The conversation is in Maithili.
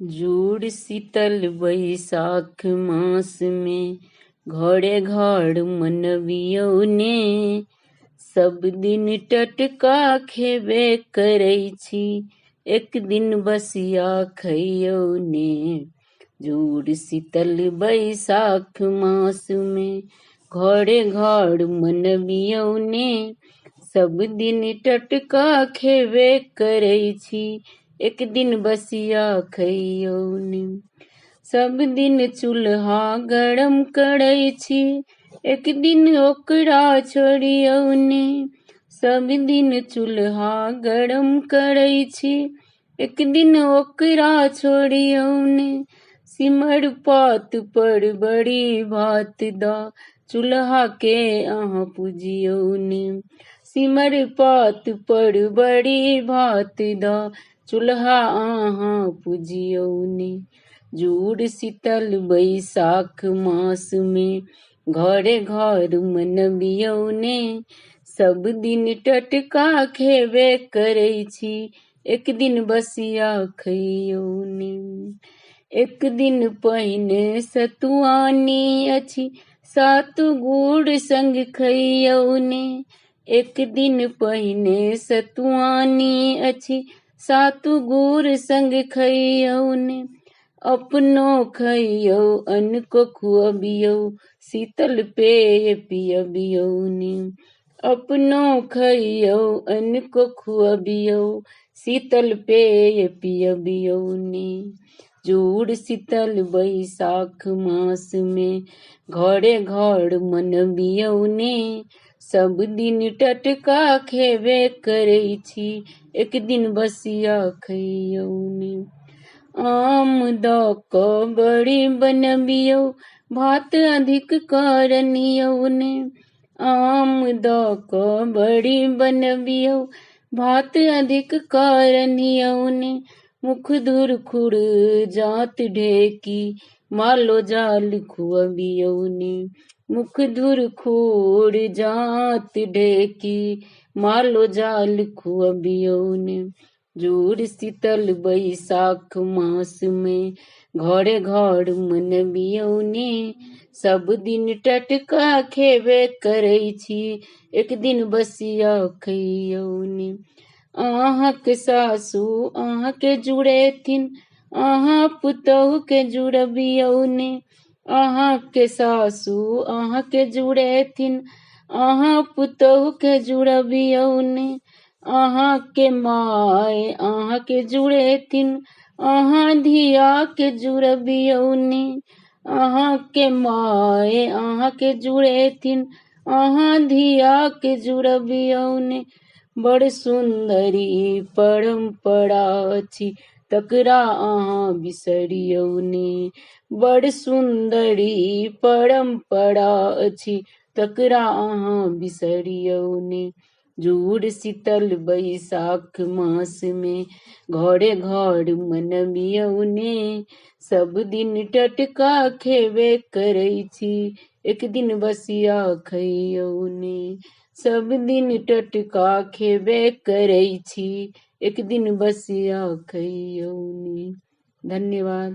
जूड़ शीतल बैसाख मास में घरे घर मनबियौ ने सब दिन टटका खेबे करै छी एक दिन बसिया खैयौ ने। जूड़ शीतल बैसाख मास में घरे घर मनबियौ ने सब दिन टटका खेबे करै छी एक दिन बसिया खैयौ ने। सब दिन चूल्हा गरम करै छी एक दिन ओकरा छोड़ियौ ने। सब दिन चूल्हा गरम करै छी एक दिन ओकरा छोड़ियौ ने। सिमर पात पर बड़ी भात द चूल्हा के अहाँ पूजियौ ने। सिमर पात पर बड़ी भात द चूल्हा अहाँ पूजियौ ने। जूड़ शीतल बैसाख मास में घरे घर मनबियौ ने सब दिन टटका खेबे करै छी एक दिन बसिया खैयौ ने। एक दिन पहिने सतुआनी अछि सात गुड़ संग खैयौ ने। एक दिन पहिने सतुआनी अछि सात गुड़ संग खैयौ ने। अपनो खैयौ अनको खुअबियौ शीतल पेय पियबियौ ने। अपनो खैयौ अनको खुअबियौ शीतल पेय पियबियौ ने। जूड़ शीतल बैसाख मास में घरे घर मनबियौ ने सब दिन टटका खेबे करै छी एक दिन बसिया खैयौ ने। आम द क बड़ी बनबियौ भात अधिक करनियौ ने। आम द क बड़ी बनबियौ भात अधिक करनियौ ने। मुख धुर खुर जात ढेकी मालो जाल खुअबियौ ने। मुख धुर खुर जात ढेकी मालो जाल खुअबियौ ने। जूड़ शीतल बैसाख मास में घरे घर मनबियौ ने सब दिन टटका खेबे करै छी एक दिन बसिया खैयौ ने। अहाँके सासू अहाँके जुड़ेथिन अहाँ पुतहु के जुड़बियौ ने। अहाँके सासू अहाँके जुड़ेथिन अहाँ पुतहु के जुड़बियौ ने। अहाँके माय अहाँके जुड़ेथिन अहाँ धिया के जुड़बियौ ने। अहाँके माय अहाँके जुड़ेथिन अहाँ धिया के जुड़बियौ ने। बड़ सुंदरी परंपरा अछि तकरा अहाँ बिसरियौ ने। बड़ सुंदरी परंपरा अछि तकरा अहाँ बिसरियौ ने। जूड़ शीतल बैसाख मास में घरे घर मनबियौ ने सब दिन टटका खेबे करै छी एक दिन बसिया खैयौ ने। सब दिन टटका खेबे करै छी एक दिन बसिया खैयौ ने। धन्यवाद।